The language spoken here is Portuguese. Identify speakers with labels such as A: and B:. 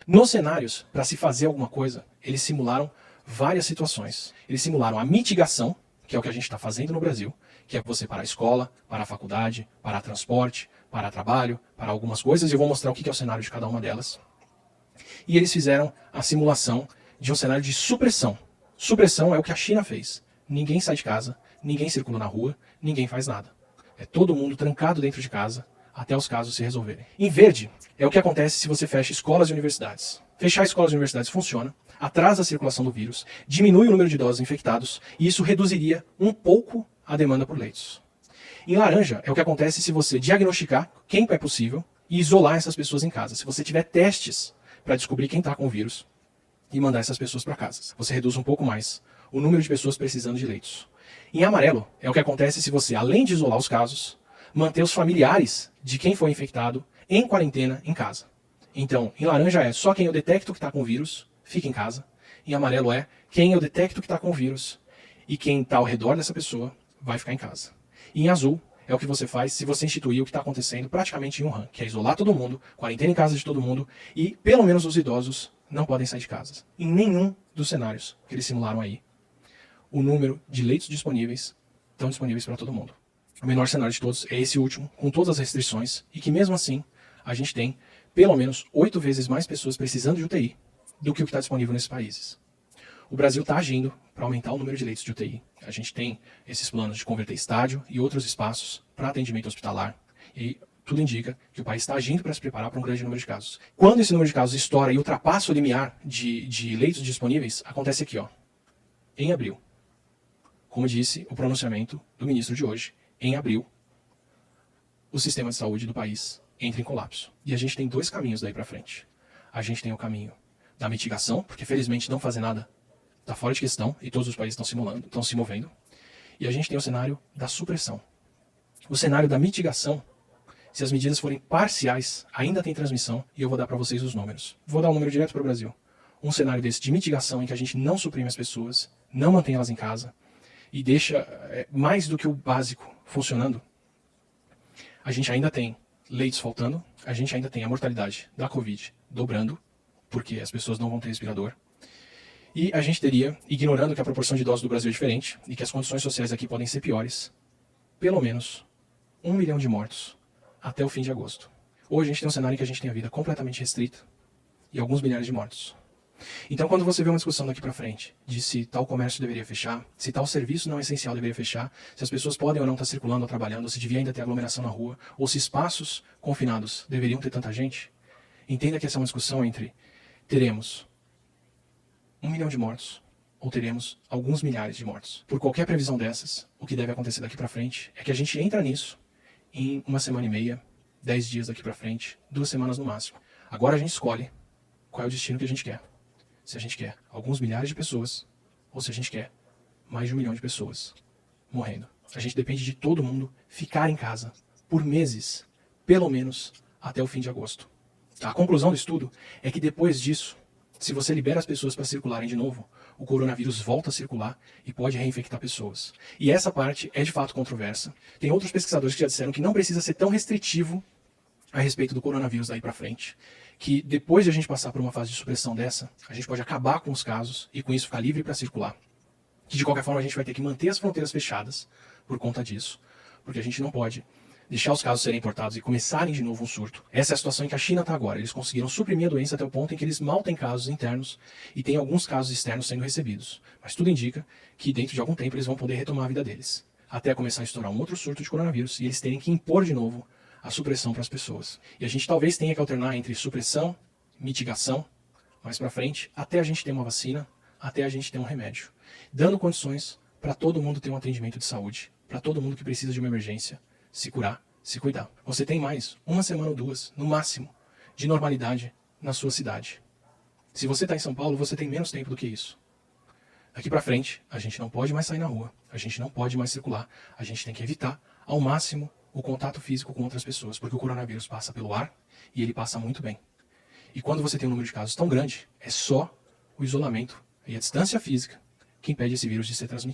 A: Nos cenários, para se fazer alguma coisa, eles simularam várias situações. Eles simularam a mitigação, que é o que a gente está fazendo no Brasil, que é você parar a escola, parar a faculdade, parar transporte, parar trabalho, parar algumas coisas, e eu vou mostrar o que é o cenário de cada uma delas. E eles fizeram a simulação de um cenário de supressão. Supressão é o que a China fez. Ninguém sai de casa, ninguém circula na rua, ninguém faz nada. É todo mundo trancado dentro de casa, até os casos se resolverem. Em verde, é o que acontece se você fecha escolas e universidades. Fechar escolas e universidades funciona, atrasa a circulação do vírus, diminui o número de idosos infectados, e isso reduziria um pouco a demanda por leitos. Em laranja, é o que acontece se você diagnosticar quem é possível e isolar essas pessoas em casa. Se você tiver testes para descobrir quem está com o vírus e mandar essas pessoas para casa, você reduz um pouco mais o número de pessoas precisando de leitos. Em amarelo, é o que acontece se você, além de isolar os casos, manter os familiares de quem foi infectado em quarentena em casa. Então, em laranja é só quem eu detecto que está com o vírus, fica em casa. Em amarelo é quem eu detecto que está com o vírus e quem está ao redor dessa pessoa vai ficar em casa. E em azul é o que você faz se você instituir o que está acontecendo praticamente em Wuhan, que é isolar todo mundo, quarentena em casa de todo mundo e pelo menos os idosos não podem sair de casa. Em nenhum dos cenários que eles simularam aí, o número de leitos disponíveis estão disponíveis para todo mundo. O menor cenário de todos é esse último, com todas as restrições, e que mesmo assim a gente tem pelo menos 8 vezes mais pessoas precisando de UTI do que o que está disponível nesses países. O Brasil está agindo para aumentar o número de leitos de UTI. A gente tem esses planos de converter estádio e outros espaços para atendimento hospitalar, e tudo indica que o país está agindo para se preparar para um grande número de casos. Quando esse número de casos estoura e ultrapassa o limiar de leitos disponíveis, acontece aqui, ó, em abril. Como disse o pronunciamento do ministro de hoje, em abril, o sistema de saúde do país entra em colapso. E a gente tem 2 caminhos daí para frente. A gente tem o caminho da mitigação, porque felizmente não fazer nada está fora de questão e todos os países estão se movendo. E a gente tem o cenário da supressão. O cenário da mitigação, se as medidas forem parciais, ainda tem transmissão e eu vou dar para vocês os números. Vou dar um número direto para o Brasil. Um cenário desse de mitigação em que a gente não suprime as pessoas, não mantém elas em casa, e deixa mais do que o básico funcionando, a gente ainda tem leitos faltando, a gente ainda tem a mortalidade da Covid dobrando, porque as pessoas não vão ter respirador, e a gente teria, ignorando que a proporção de idosos do Brasil é diferente, e que as condições sociais aqui podem ser piores, pelo menos 1 milhão de mortos até o fim de agosto. Hoje a gente tem um cenário em que a gente tem a vida completamente restrita e alguns milhares de mortos. Então, quando você vê uma discussão daqui para frente de se tal comércio deveria fechar, se tal serviço não essencial deveria fechar, se as pessoas podem ou não estar circulando ou trabalhando, ou se devia ainda ter aglomeração na rua, ou se espaços confinados deveriam ter tanta gente, entenda que essa é uma discussão entre teremos 1 milhão de mortos ou teremos alguns milhares de mortos. Por qualquer previsão dessas, o que deve acontecer daqui para frente é que a gente entra nisso em 1 semana e meia, 10 dias daqui para frente, 2 semanas no máximo. Agora a gente escolhe qual é o destino que a gente quer. Se a gente quer alguns milhares de pessoas, ou se a gente quer mais de 1 milhão de pessoas morrendo. A gente depende de todo mundo ficar em casa por meses, pelo menos até o fim de agosto. A conclusão do estudo é que depois disso, se você libera as pessoas para circularem de novo, o coronavírus volta a circular e pode reinfectar pessoas. E essa parte é de fato controversa. Tem outros pesquisadores que já disseram que não precisa ser tão restritivo a respeito do coronavírus daí para frente, que depois de a gente passar por uma fase de supressão dessa, a gente pode acabar com os casos e com isso ficar livre para circular. Que de qualquer forma a gente vai ter que manter as fronteiras fechadas por conta disso, porque a gente não pode deixar os casos serem importados e começarem de novo um surto. Essa é a situação em que a China está agora. Eles conseguiram suprimir a doença até o ponto em que eles mal têm casos internos e tem alguns casos externos sendo recebidos. Mas tudo indica que dentro de algum tempo eles vão poder retomar a vida deles, até começar a estourar um outro surto de coronavírus e eles terem que impor de novo a supressão para as pessoas. E a gente talvez tenha que alternar entre supressão, mitigação, mais para frente, até a gente ter uma vacina, até a gente ter um remédio, dando condições para todo mundo ter um atendimento de saúde, para todo mundo que precisa de uma emergência se curar, se cuidar. Você tem mais 1 semana ou 2, no máximo, de normalidade na sua cidade. Se você está em São Paulo, você tem menos tempo do que isso. Daqui para frente, a gente não pode mais sair na rua, a gente não pode mais circular, a gente tem que evitar ao máximo o contato físico com outras pessoas, porque o coronavírus passa pelo ar e ele passa muito bem. E quando você tem um número de casos tão grande, é só o isolamento e a distância física que impede esse vírus de ser transmitido.